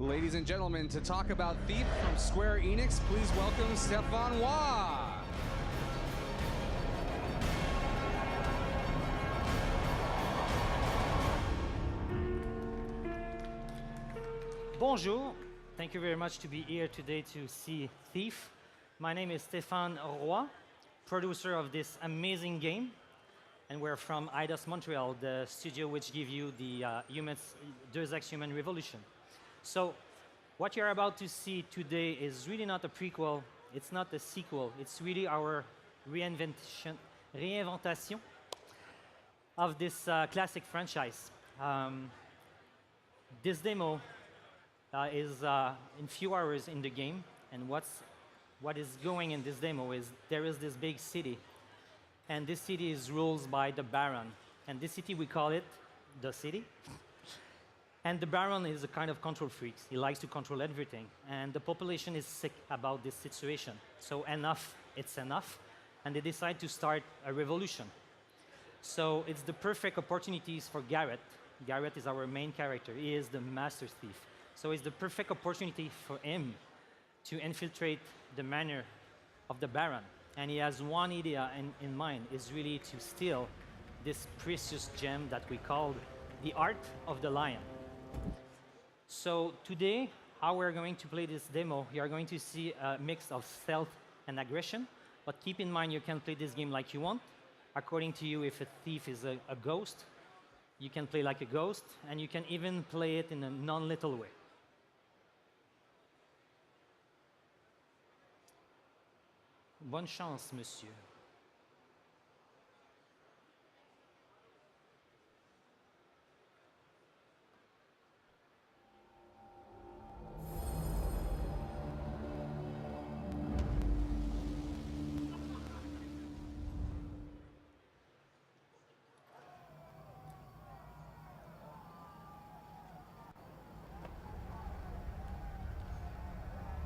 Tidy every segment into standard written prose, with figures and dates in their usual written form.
Ladies and gentlemen, to talk about Thief from Square Enix, please welcome Stéphane Roy. Bonjour. Thank you very much to be here today to see Thief. My name is Stéphane Roy, producer of this amazing game. And we're from Eidos Montreal, the studio which gives you the Deus Ex Human Revolution. So what you're about to see today is really not a prequel, it's not a sequel, it's really our reinventation of this classic franchise. This demo is in few hours in the game, and what is going in this demo is there is this big city, and this city is ruled by the Baron. And this city, we call it the city. And the Baron is a kind of control freak. He likes to control everything. And the population is sick about this situation. So enough, it's enough. And they decide to start a revolution. So it's the perfect opportunities for Garrett. Garrett is our main character. He is the master thief. So it's the perfect opportunity for him to infiltrate the manor of the Baron. And he has one idea in mind, is really to steal this precious gem that we call the Heart of the Lion. So today, how we're going to play this demo, you're going to see a mix of stealth and aggression. But keep in mind, you can play this game like you want. According to you, if a thief is a ghost, you can play like a ghost, and you can even play it in a non-lethal way. Bonne chance, monsieur.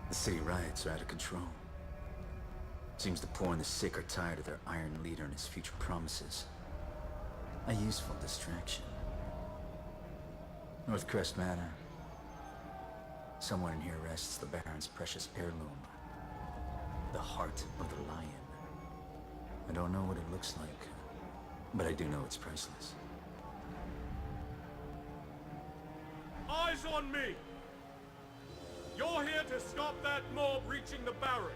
The city riots are out of control. Seems the poor and the sick are tired of their iron leader and his future promises. A useful distraction. Northcrest Manor. Somewhere in here rests the Baron's precious heirloom. The Heart of the Lion. I don't know what it looks like, but I do know it's priceless. Eyes on me! You're here to stop that mob reaching the Baron.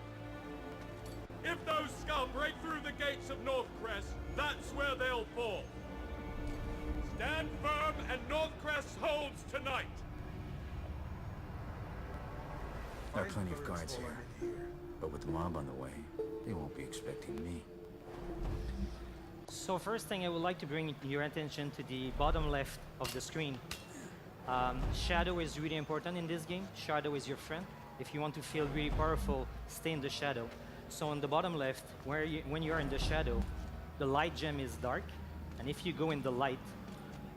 If those scum break through the gates of Northcrest, that's where they'll fall. Stand firm and Northcrest holds tonight. There are plenty of guards here, but with the mob on the way, they won't be expecting me. So first thing, I would like to bring your attention to the bottom left of the screen. Shadow is really important in this game. Shadow is your friend. If you want to feel really powerful, stay in the shadow. So on the bottom left, when you're in the shadow, the light gem is dark. And if you go in the light,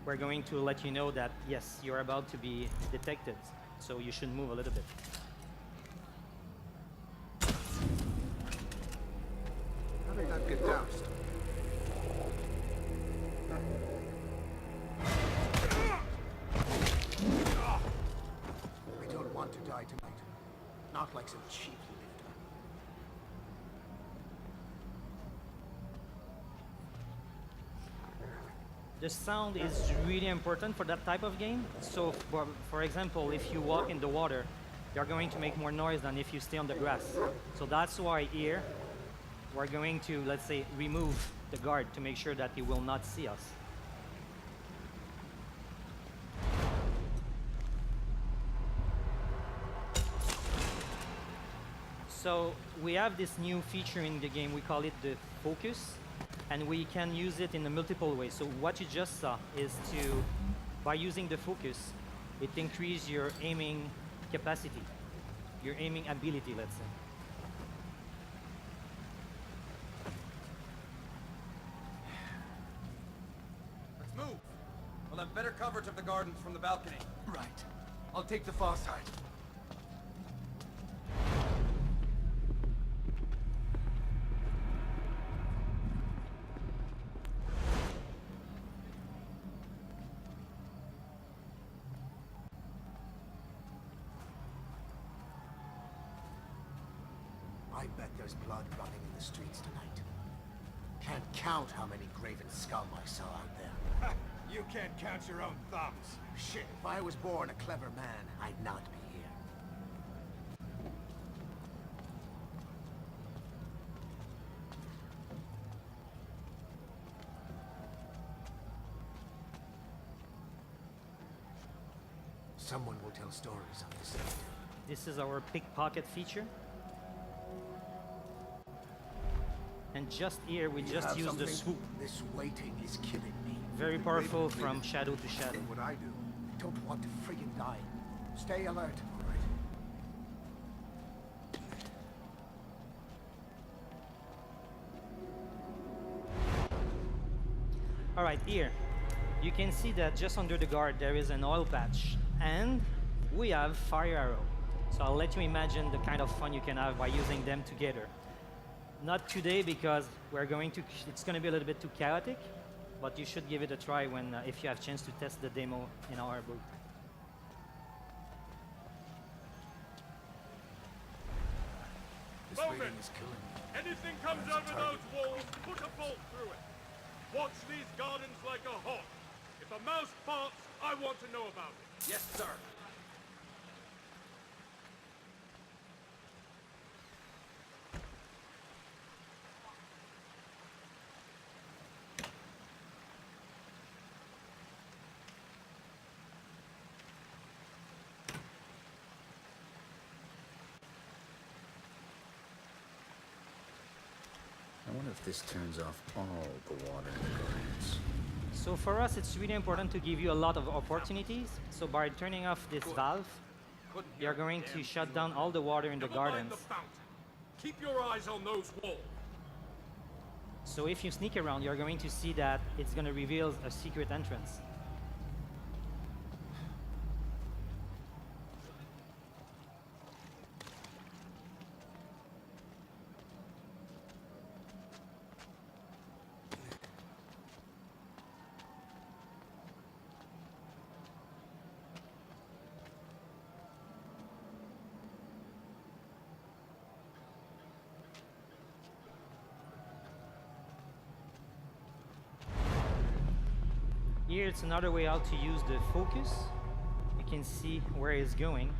we're going to let you know that, yes, you're about to be detected. So you should move a little bit. How did that get doused? I don't want to die tonight. Not like some cheap lifter. The sound is really important for that type of game. So for example, if you walk in the water, you're going to make more noise than if you stay on the grass. So that's why here, we're going to, let's say, remove the guard to make sure that he will not see us. So we have this new feature in the game, we call it the focus, and we can use it in a multiple ways. So what you just saw is to, by using the focus, it increases your aiming capacity, your aiming ability, let's say. Let's move. We'll have better coverage of the gardens from the balcony. Right. I'll take the far side. bet there's blood running in the streets tonight. Can't count how many graven scum I saw out there. You can't count your own thumbs. Shit, if I was born a clever man, I'd not be here. Someone will tell stories on this night. This is our pickpocket feature. And just here, we You just have use the something? swoop. This waiting is killing me. Very powerful from shadow to shadow. What I do. I don't want to friggin' die. Stay alert. All right. All right, here, you can see that just under the guard there is an oil patch, and we have fire arrow. So I'll let you imagine the kind of fun you can have by using them together. Not today because it's going to be a little bit too chaotic, but you should give it a try when if you have chance to test the demo in our booth. This Bowman! waiting is killing me. Anything comes over those walls, put a bolt through it. Watch these gardens like a hawk. If a mouse farts, I want to know about it. Yes, sir. I wonder if this turns off all the water in the gardens. So for us, it's really important to give you a lot of opportunities. So by turning off this valve, Couldn't hear you're a going damn to thing. shut down all the water in the Never mind gardens. the fountain. Keep your eyes on those walls. So if you sneak around, you're going to see that it's going to reveal a secret entrance. Here it's another way out to use the focus. You can see where it's going.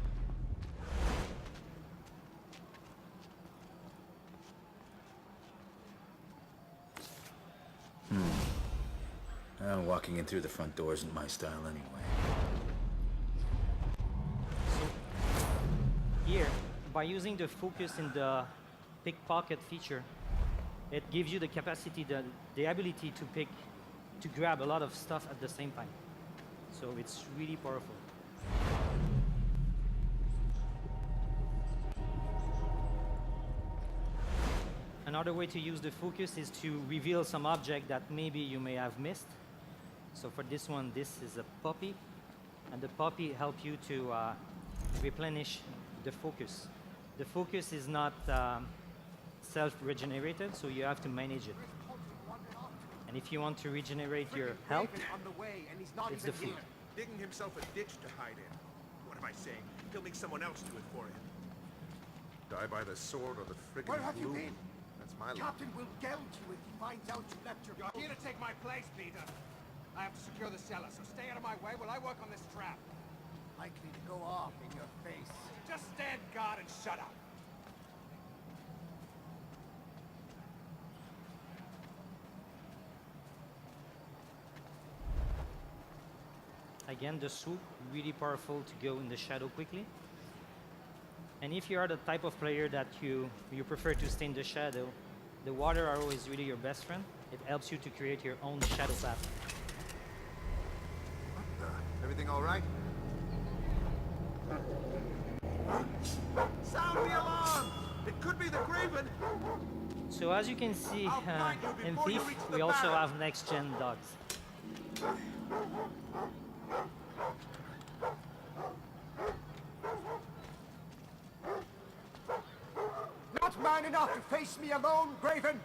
Walking in through the front door isn't my style anyway. So here, by using the focus in the pickpocket feature, it gives you the capacity, the ability to grab a lot of stuff at the same time. So it's really powerful. Another way to use the focus is to reveal some object that maybe you may have missed. So for this one, this is a puppy, and the puppy helps you to replenish the focus. The focus is not self-regenerated, so you have to manage it. And if you want to regenerate your health, On the way, and he's not it's even the food. here. Digging himself a ditch to hide in. What am I saying? He'll make someone else do it for him. Die by the sword or the friggin' Where have you blue. been? That's my luck. Captain will gouge you if he finds out you left your... You're here to take my place, Peter. I have to secure the cellar, so stay out of my way while I work on this trap. Likely to go off in your face. Just stand guard and shut up. again, the swoop, really powerful to go in the shadow quickly. And if you are the type of player that you prefer to stay in the shadow, the water arrow is really your best friend. It helps you to create your own shadow path. Everything all right? Sound the alarm! It could be the Graven! So as you can see I'll find you in before you Thief, reach the we also barrel. have next-gen dogs. Not man enough to face me alone, Graven!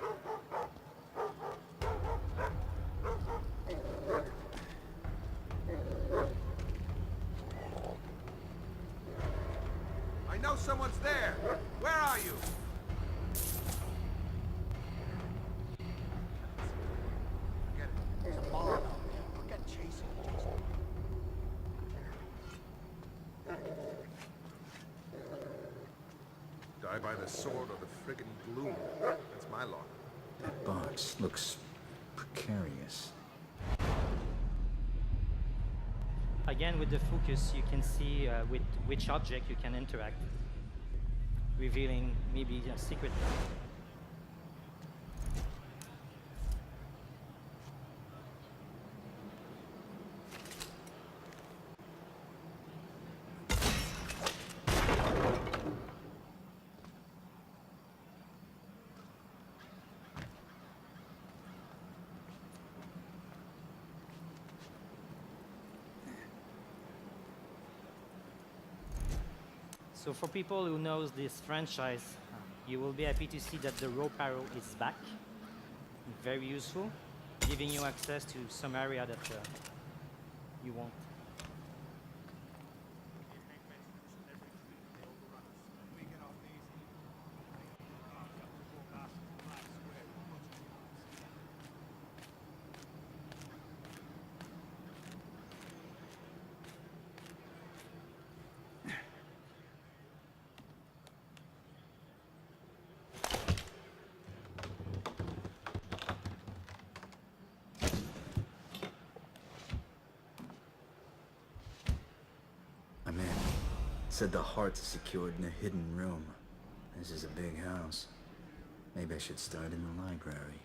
I know someone's there! Where are you? Die by the sword or the friggin' gloom. That's my law. That box looks precarious. Again, with the focus, you can see with which object you can interact, revealing maybe a secret. So for people who knows this franchise, you will be happy to see that the rope arrow is back. Very useful, giving you access to some area that you won't. I'm in. Said the heart's secured in a hidden room. This is a big house. Maybe I should start in the library.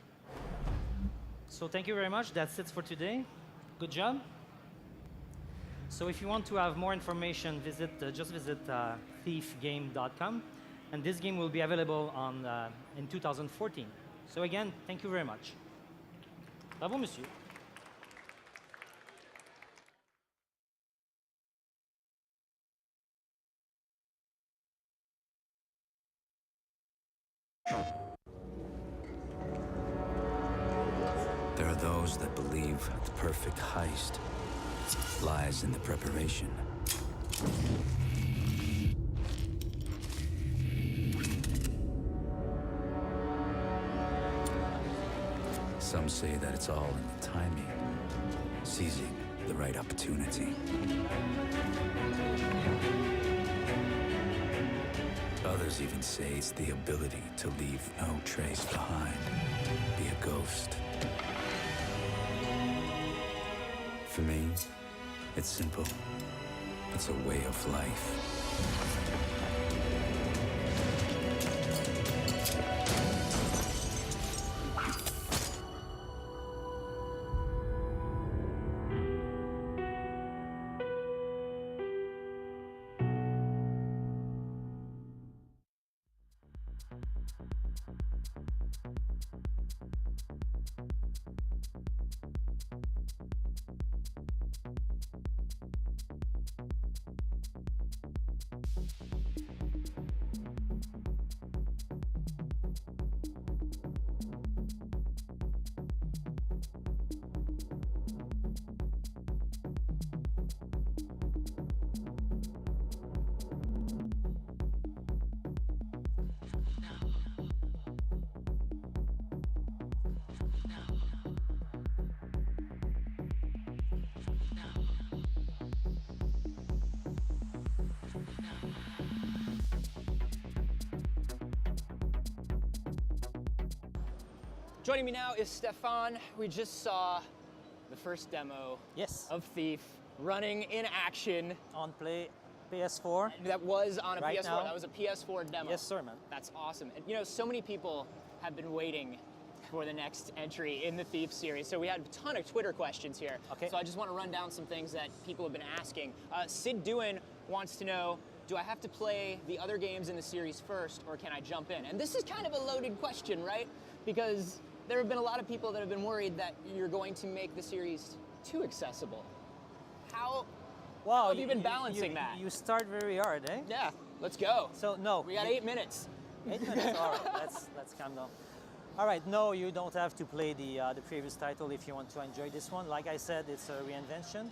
So thank you very much. That's it for today. Good job. So if you want to have more information, just visit thiefgame.com, and this game will be available in 2014. So again, thank you very much. Bravo, monsieur. There are those that believe the perfect heist lies in the preparation. Some say that it's all in the timing, seizing the right opportunity. Others even say it's the ability to leave no trace behind, be a ghost. For me, it's simple. It's a way of life. Joining me now is Stefan. We just saw the first demo Yes. of Thief running in action. On PS4. That was on a Right PS4. now? That was a PS4 demo. Yes, sir, man. That's awesome. And you know, so many people have been waiting for the next entry in the Thief series. So we had a ton of Twitter questions here. Okay. So I just want to run down some things that people have been asking. Sid Dewin wants to know, do I have to play the other games in the series first, or can I jump in? And this is kind of a loaded question, right? Because there have been a lot of people that have been worried that you're going to make the series too accessible. How have you been balancing that? You start very hard, eh? Yeah, let's go. So no. We got 8 minutes. 8 minutes. All right, let's calm down. All right, no, you don't have to play the previous title if you want to enjoy this one. Like I said, it's a reinvention.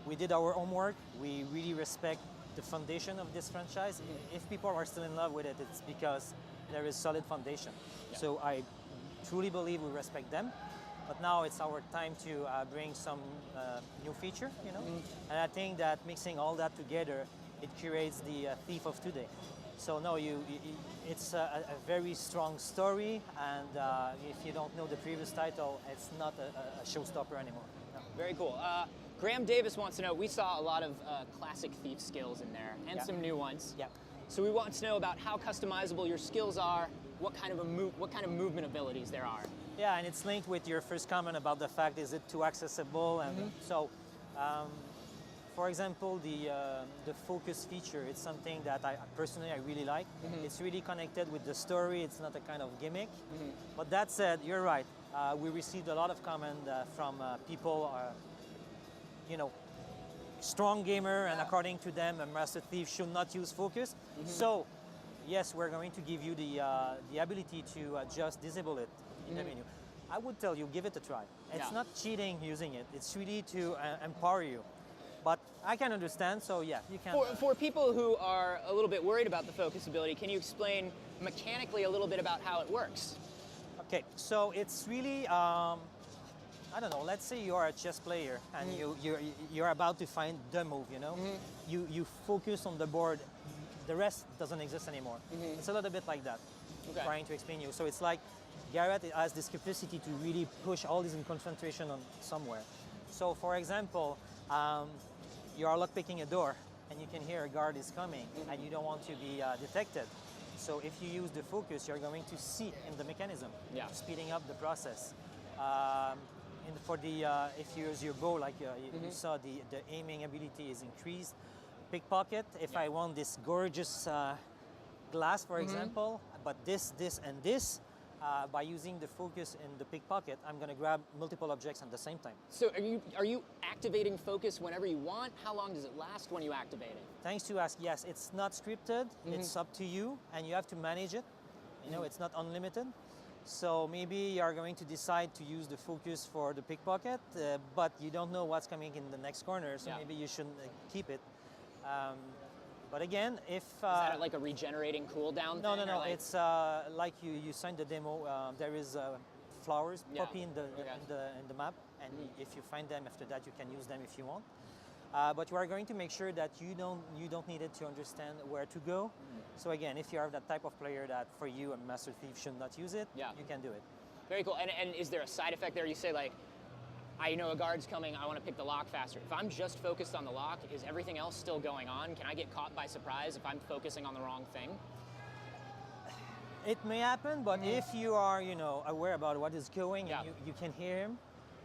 We did our homework. We really respect the foundation of this franchise. If people are still in love with it, it's because there is solid foundation. Yeah. So I truly believe we respect them. But now it's our time to bring some new feature, you know? And I think that mixing all that together, it creates the Thief of today. So no, it's a very strong story, and if you don't know the previous title, it's not a showstopper anymore. No. Very cool. Graham Davis wants to know, we saw a lot of classic Thief skills in there, and some new ones. Yeah. So we want to know about how customizable your skills are, what kind of movement abilities there are. Yeah, and it's linked with your first comment about the fact, is it too accessible? And so, for example, the focus feature, it's something that I personally really like. It's really connected with the story. It's not a kind of gimmick. But that said, you're right. We received a lot of comment from people, strong gamer, and according to them, a Master Thief should not use focus. So, yes, we're going to give you the ability to just disable it in the menu. I would tell you, give it a try. It's not cheating using it. It's really to empower you. But I can understand, so yeah, you can. For people who are a little bit worried about the focus ability, can you explain mechanically a little bit about how it works? Okay, so it's really, I don't know, let's say you are a chess player and you're about to find the move, You focus on the board, the rest doesn't exist anymore. It's a little bit like that, trying to explain you. So it's like Garrett has this capacity to really push all this in concentration on somewhere. So for example, you are lockpicking a door and you can hear a guard is coming and you don't want to be detected. So if you use the focus, you're going to see in the mechanism, speeding up the process. If you use your bow, like you saw, the aiming ability is increased. Pickpocket, if I want this gorgeous glass, for example, but this, and this, by using the focus in the pickpocket, I'm going to grab multiple objects at the same time. So are you activating focus whenever you want? How long does it last when you activate it? Thanks to ask, yes, it's not scripted. It's up to you, and you have to manage it. It's not unlimited. So maybe you are going to decide to use the focus for the pickpocket, but you don't know what's coming in the next corner, so maybe you shouldn't keep it. But again, if... Is that like a regenerating cooldown No, thing? no. Like... It's like you signed the demo. There is flowers popping in the map, and if you find them after that, you can use them if you want. But you are going to make sure that you don't need it to understand where to go. So again, if you are that type of player that for you a Master Thief should not use it, you can do it. Very cool. And is there a side effect there? You say like, I know a guard's coming, I want to pick the lock faster. If I'm just focused on the lock, is everything else still going on? Can I get caught by surprise if I'm focusing on the wrong thing? It may happen, but if you are, aware about what is going, and you can hear him,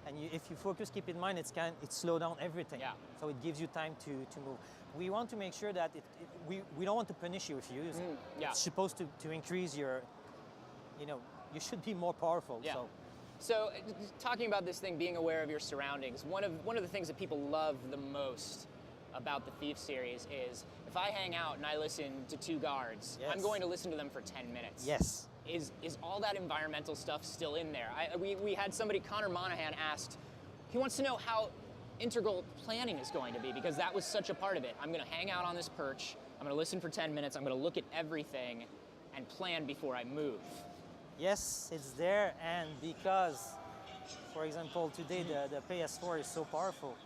and if you focus, keep in mind it slow down everything. So it gives you time to move. We want to make sure that we don't want to punish you if you use it. It's supposed to increase your, you should be more powerful. So talking about this thing, being aware of your surroundings, one of the things that people love the most about the Thief series is if I hang out and I listen to two guards, I'm going to listen to them for 10 minutes. Yes. Is all that environmental stuff still in there? We had somebody, Connor Monahan, asked, he wants to know how integral planning is going to be, because that was such a part of it. I'm going to hang out on this perch, I'm going to listen for 10 minutes, I'm going to look at everything and plan before I move. Yes, it's there, and because, for example, today the PS4 is so powerful,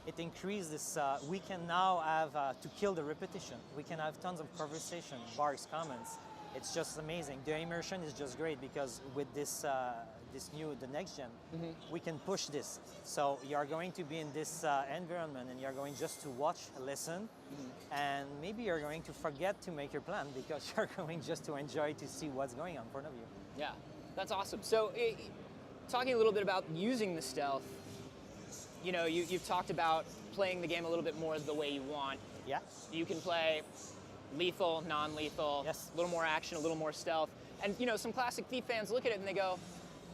it increased this, we can now have, to kill the repetition, we can have tons of conversation, barks, comments. It's just amazing. The immersion is just great because with this, the next gen, we can push this. So you are going to be in this environment and you're going just to watch, listen, and maybe you're going to forget to make your plan because you're going just to enjoy to see what's going on in front of you. Yeah, that's awesome. So talking a little bit about using the stealth, you've talked about playing the game a little bit more the way you want. Yeah. You can play lethal, non-lethal, a little more action, a little more stealth. And some classic Thief fans look at it and they go,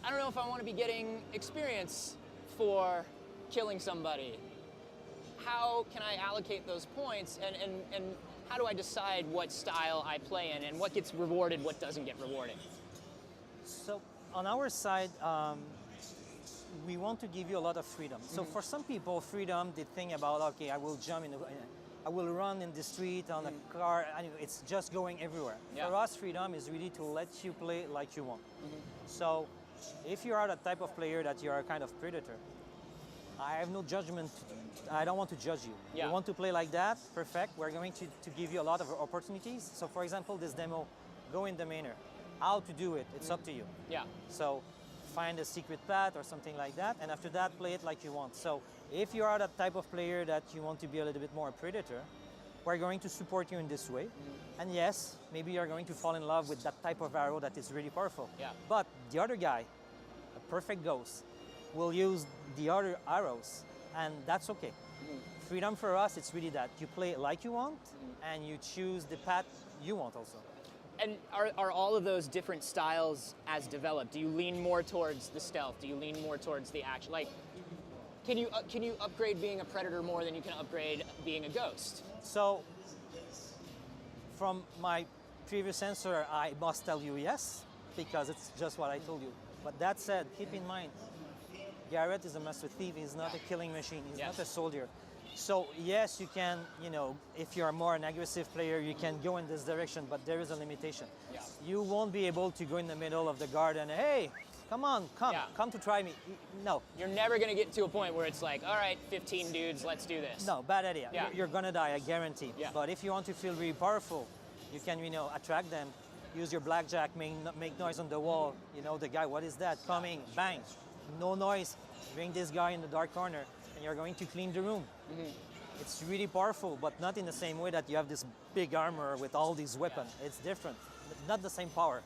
I don't know if I want to be getting experience for killing somebody. How can I allocate those points, and how do I decide what style I play in and what gets rewarded, what doesn't get rewarded? So on our side, we want to give you a lot of freedom. So for some people, freedom, they think about, okay, I will jump I will run in the street on a car, it's just going everywhere. For us, freedom is really to let you play like you want. So if you are the type of player that you are a kind of predator, I have no judgment. I don't want to judge you. Yeah. You want to play like that? Perfect. We're going to give you a lot of opportunities. So for example, this demo, go in the manor. How to do it, it's up to you. Yeah. So find a secret path or something like that, and after that, play it like you want. So if you are that type of player that you want to be a little bit more a predator, we're going to support you in this way. And yes, maybe you're going to fall in love with that type of arrow that is really powerful. Yeah. But the other guy, a perfect ghost, will use the other arrows, and that's okay. Freedom for us, it's really that. You play it like you want, and you choose the path you want also. And are all of those different styles as developed? Do you lean more towards the stealth? Do you lean more towards the action? Like, can you upgrade being a predator more than you can upgrade being a ghost? So, from my previous answer, I must tell you yes, because it's just what I told you. But that said, keep in mind, Garrett is a master thief. He's not a killing machine. He's not a soldier. So yes, you can, if you're more an aggressive player, you can go in this direction, but there is a limitation. Yeah. You won't be able to go in the middle of the garden, hey, come on, come to try me. No. You're never gonna get to a point where it's like, all right, 15 dudes, let's do this. No, bad idea. Yeah. You're gonna die, I guarantee. Yeah. But if you want to feel really powerful, you can, attract them, use your blackjack, make noise on the wall. The guy, what is that? Coming, bang, no noise, bring this guy in the dark corner, and you're going to clean the room. It's really powerful, but not in the same way that you have this big armor with all these weapons. Yeah. It's different, not the same power.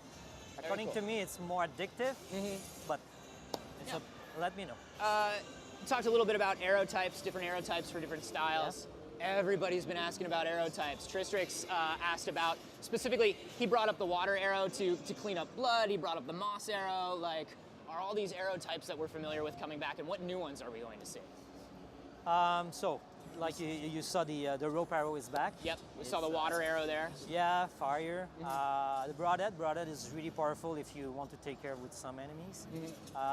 According to me, it's more addictive, but let me know. You talked a little bit about arrow types, different arrow types for different styles. Yeah. Everybody's been asking about arrow types. Tristrix asked about, specifically, he brought up the water arrow to clean up blood. He brought up the moss arrow. Like, are all these arrow types that we're familiar with coming back, and what new ones are we going to see? So, like you saw, the rope arrow is back. Yep, we saw the water arrow there. Yeah, fire. The broadhead is really powerful if you want to take care with some enemies.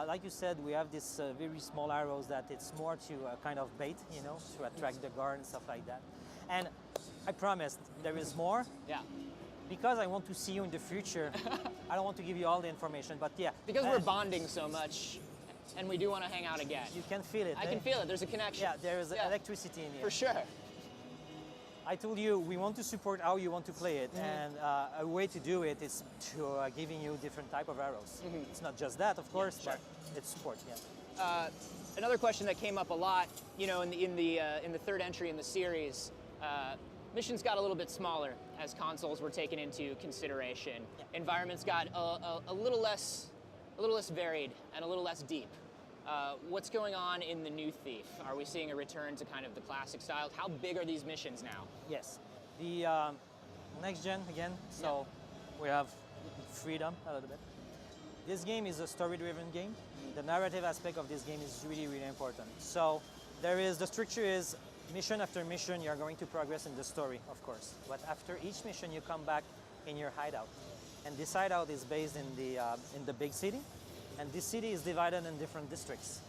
Like you said, we have this very small arrows that it's more to kind of bait, to attract the guard and stuff like that. And I promised there is more. Yeah. Because I want to see you in the future, I don't want to give you all the information, but yeah. Because we're bonding so much, and we do want to hang out again. You can feel it. I can feel it. There's a connection. Yeah, there is electricity in here. For sure. I told you we want to support how you want to play it, and a way to do it is to giving you different type of arrows. It's not just that, of course, but it's support. Yeah. Another question that came up a lot, in the third entry in the series, missions got a little bit smaller as consoles were taken into consideration. Yeah. Environments got a little less varied and a little less deep. What's going on in the new Thief? Are we seeing a return to kind of the classic styles? How big are these missions now? Yes, the next gen again. So we have freedom a little bit. This game is a story-driven game. The narrative aspect of this game is really, really important. So the structure is mission after mission, you're going to progress in the story, of course. But after each mission, you come back in your hideout. And this hideout is based in the big city. And this city is divided in different districts.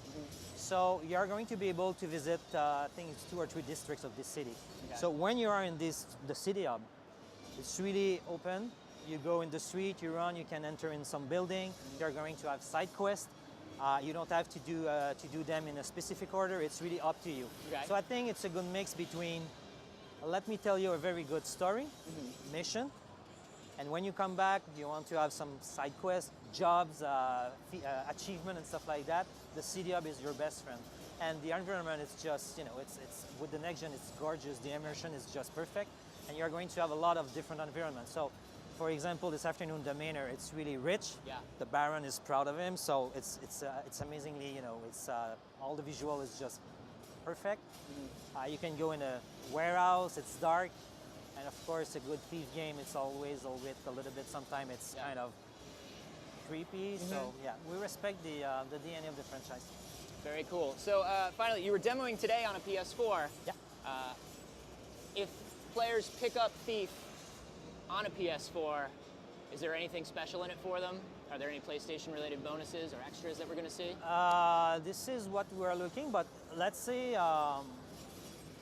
So you're going to be able to visit, I think it's 2 or 3 districts of this city. Okay. So when you are in the city hub, it's really open. You go in the street, you run, you can enter in some building. You're going to have side quests. You don't have to do them in a specific order. It's really up to you. Okay. So I think it's a good mix between, let me tell you a very good story, mission, and when you come back, you want to have some side quests, jobs, achievement and stuff like that. The city hub is your best friend. And the environment is just, it's with the next gen, it's gorgeous. The immersion is just perfect. And you're going to have a lot of different environments. So, for example, this afternoon, the manor, it's really rich. Yeah. The Baron is proud of him. So it's amazingly, all the visual is just perfect. You can go in a warehouse, it's dark. And of course, a good thief game, it's always a little bit, sometimes it's kind of creepy. So yeah, we respect the DNA of the franchise. Very cool. So finally, you were demoing today on a PS4. Yeah. If players pick up Thief on a PS4, is there anything special in it for them? Are there any PlayStation-related bonuses or extras that we're going to see? This is what we're looking, but let's say,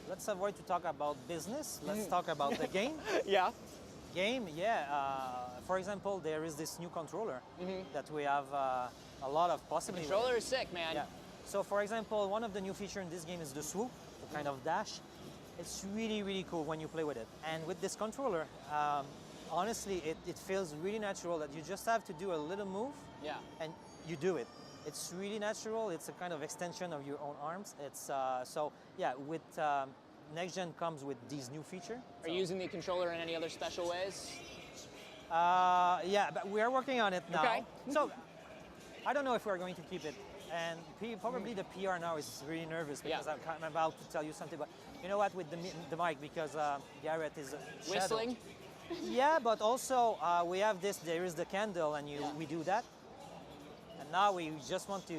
let's avoid to talk about business. Let's talk about the game. Yeah. Game, yeah. For example, there is this new controller that we have a lot of possibilities. The controller is sick, man. Yeah. So for example, one of the new features in this game is the swoop, the kind of dash. It's really, really cool when you play with it. And with this controller, honestly, it feels really natural that you just have to do a little move and you do it. It's really natural. It's a kind of extension of your own arms. It's so yeah. With next gen comes with these new features. Are you using the controller in any other special ways? Yeah, but we are working on it now. Okay. So I don't know if we're going to keep it. And probably the PR now is really nervous because I'm about to tell you something. But you know what? With the mic, because Garrett is Whistling. Yeah, but also we have this. There is the candle, and we do that. And now we just want to.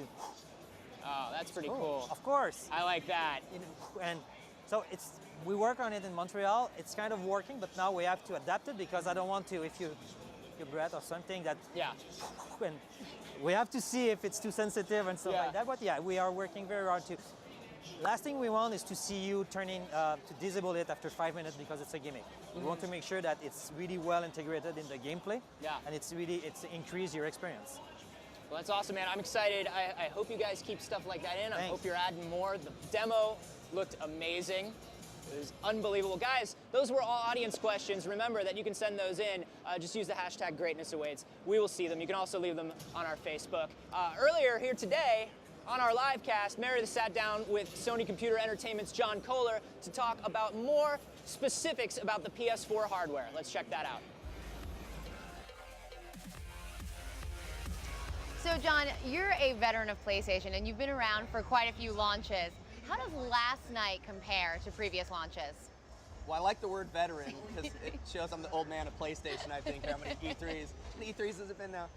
Oh, that's pretty cool. Of course. I like that. And so we work on it in Montreal. It's kind of working, but now we have to adapt it because I don't want to, if you breath or something that. Yeah. And we have to see if it's too sensitive and stuff like that. But yeah, we are working very hard to. Last thing we want is to see you turning to disable it after 5 minutes because it's a gimmick. We want to make sure that it's really well integrated in the gameplay. Yeah. And it's increase your experience. Well, that's awesome, man. I'm excited. I hope you guys keep stuff like that in. I hope you're adding more. The demo looked amazing. It was unbelievable. Guys, those were all audience questions. Remember that you can send those in. Just use the hashtag greatnessawaits. We will see them. You can also leave them on our Facebook. Earlier here today, on our live cast, Meredith sat down with Sony Computer Entertainment's John Kohler to talk about more specifics about the PS4 hardware. Let's check that out. So John, you're a veteran of PlayStation and you've been around for quite a few launches. How does last night compare to previous launches? Well, I like the word veteran because it shows I'm the old man of PlayStation, I think, how many E3s. How many E3s has it been now?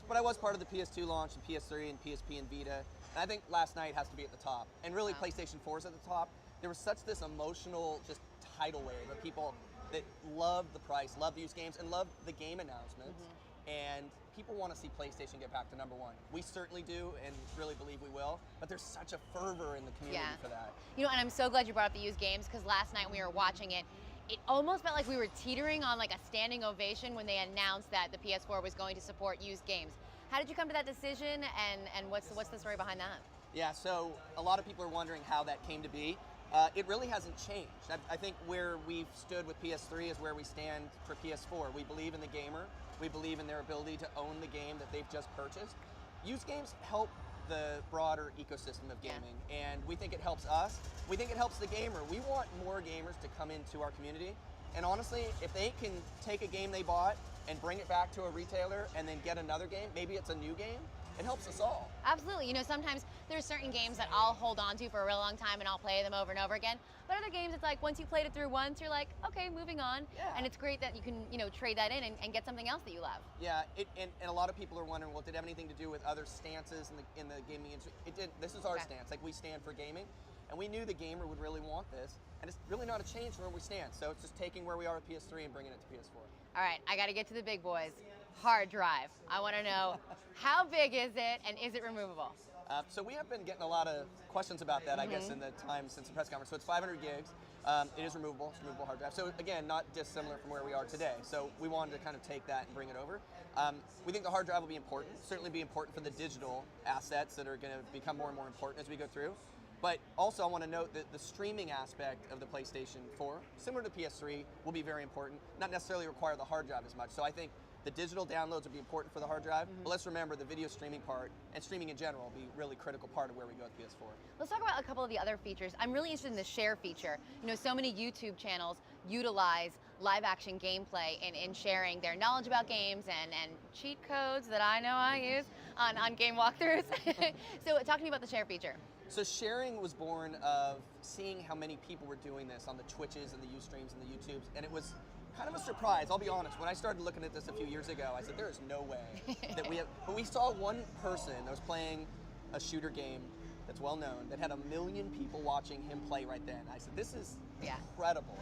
But I was part of the PS2 launch and PS3 and PSP and Vita. And I think last night has to be at the top. And really, PlayStation 4 is at the top. There was such this emotional just tidal wave of people that love the price, love the used games, and love the game announcements. And people want to see PlayStation get back to #1. We certainly do and really believe we will, but there's such a fervor in the community for that. You know, and I'm so glad you brought up the used games because last night when we were watching it, it almost felt like we were teetering on like a standing ovation when they announced that the PS4 was going to support used games. How did you come to that decision and what's the story behind that? Yeah, so a lot of people are wondering how that came to be. It really hasn't changed. I think where we've stood with PS3 is where we stand for PS4. We believe in the gamer. We believe in their ability to own the game that they've just purchased. Used games help the broader ecosystem of gaming, and we think it helps us. We think it helps the gamer. We want more gamers to come into our community, and honestly, if they can take a game they bought and bring it back to a retailer and then get another game, maybe it's a new game, it helps us all. Absolutely. You know, sometimes there's certain games that I'll hold on to for a real long time and I'll play them over and over again. But other games, it's like once you played it through once, you're like, okay, moving on. Yeah. And it's great that you can, you know, trade that in and get something else that you love. Yeah, and a lot of people are wondering, well, did it have anything to do with other stances in the gaming industry? It did. This is our stance. Like, we stand for gaming, and we knew the gamer would really want this, and it's really not a change from where we stand. So it's just taking where we are with PS3 and bringing it to PS4. All right, I got to get to the big boys. Hard drive. I want to know, how big is it and is it removable? So we have been getting a lot of questions about that, I guess, in the time since the press conference. So it's 500 gigs. It is removable. It's a removable hard drive. So again, not dissimilar from where we are today. So we wanted to kind of take that and bring it over. We think the hard drive will be important. Certainly be important for the digital assets that are going to become more and more important as we go through. But also I want to note that the streaming aspect of the PlayStation 4, similar to PS3, will be very important. Not necessarily require the hard drive as much. So I think the digital downloads will be important for the hard drive, but let's remember the video streaming part and streaming in general will be a really critical part of where we go with PS4. Let's talk about a couple of the other features. I'm really interested in the share feature. You know, so many YouTube channels utilize live action gameplay in sharing their knowledge about games and cheat codes that I know I use on game walkthroughs. So talk to me about the share feature. So sharing was born of seeing how many people were doing this on the Twitches and the Ustreams and the YouTubes, and it was kind of a surprise, I'll be honest. When I started looking at this a few years ago, I said, there is no way that we have, but we saw one person that was playing a shooter game that's well known, that had 1 million people watching him play right then. I said, this is incredible.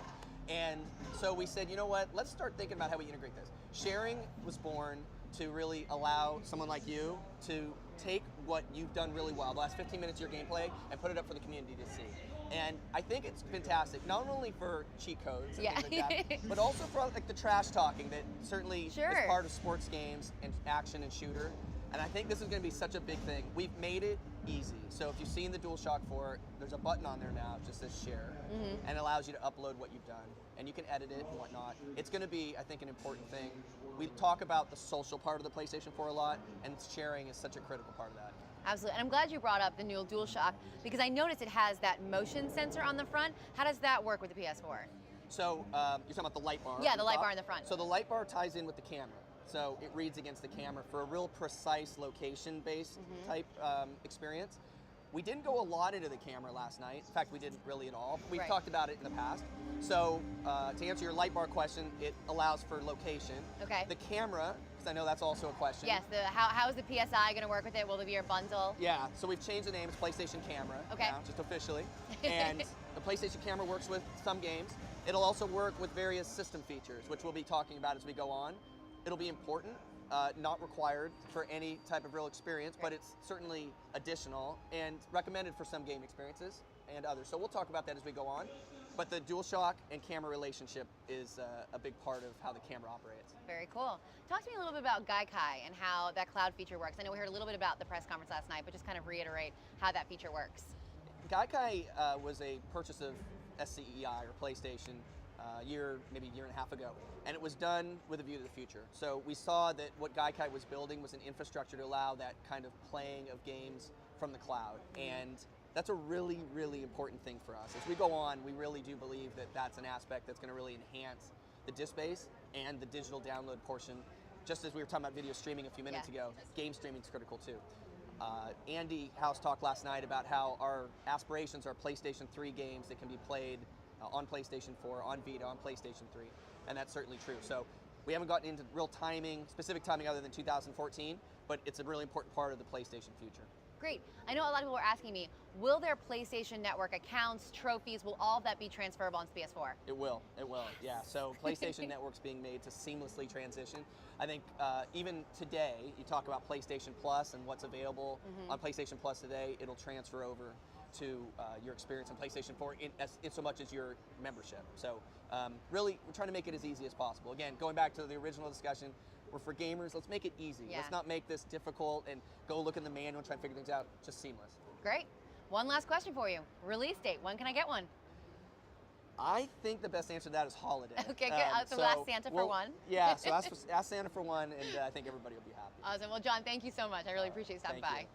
And so we said, you know what, let's start thinking about how we integrate this. Sharing was born to really allow someone like you to take what you've done really well, the last 15 minutes of your gameplay, and put it up for the community to see. And I think it's fantastic, not only for cheat codes and things like that, but also for like the trash talking that certainly is part of sports games and action and shooter. And I think this is going to be such a big thing. We've made it easy. So if you've seen the DualShock 4, there's a button on there now, it just says share, and it allows you to upload what you've done. And you can edit it and whatnot. It's going to be, I think, an important thing. We talk about the social part of the PlayStation 4 a lot, and sharing is such a critical part of that. Absolutely, and I'm glad you brought up the new DualShock because I noticed it has that motion sensor on the front. How does that work with the PS4? So you're talking about the light bar? Yeah, the light bar in the front. So the light bar ties in with the camera. So it reads against the camera for a real precise location-based type experience. We didn't go a lot into the camera last night. In fact, we didn't really at all. We've talked about it in the past. So to answer your light bar question, it allows for location. Okay. The camera, because I know that's also a question. Yes, how is the PSI going to work with it? Will there be a bundle? Yeah, so we've changed the name. It's PlayStation Camera now, just officially. And the PlayStation Camera works with some games. It'll also work with various system features, which we'll be talking about as we go on. It'll be important, not required for any type of real experience, but it's certainly additional and recommended for some game experiences and others. So we'll talk about that as we go on. But the DualShock and camera relationship is a big part of how the camera operates. Very cool. Talk to me a little bit about Gaikai and how that cloud feature works. I know we heard a little bit about the press conference last night, but just kind of reiterate how that feature works. Gaikai was a purchase of SCEI or PlayStation maybe a year and a half ago, and it was done with a view to the future. So we saw that what Gaikai was building was an infrastructure to allow that kind of playing of games from the cloud, and that's a really, really important thing for us. As we go on, we really do believe that that's an aspect that's going to really enhance the disk space and the digital download portion. Just as we were talking about video streaming a few minutes ago, game streaming is critical too. Andy House talked last night about how our aspirations are PlayStation 3 games that can be played on PlayStation 4, on Vita, on PlayStation 3, and that's certainly true. So we haven't gotten into real timing, specific timing other than 2014, but it's a really important part of the PlayStation future. Great. I know a lot of people are asking me, will their PlayStation Network accounts, trophies, will all of that be transferable onto PS4? It will, yeah. So PlayStation Network's being made to seamlessly transition. I think even today, you talk about PlayStation Plus and what's available on PlayStation Plus today, it'll transfer over to your experience on PlayStation 4 in so much as your membership. So really, we're trying to make it as easy as possible. Again, going back to the original discussion, we're for gamers, let's make it easy. Yeah. Let's not make this difficult and go look in the manual and try and figure things out. Just seamless. Great. One last question for you. Release date, when can I get one? I think the best answer to that is holiday. Okay, good. So ask Santa for one. Yeah, so ask Santa for one, and I think everybody will be happy. Awesome. Well, John, thank you so much. I really appreciate you stopping by. You.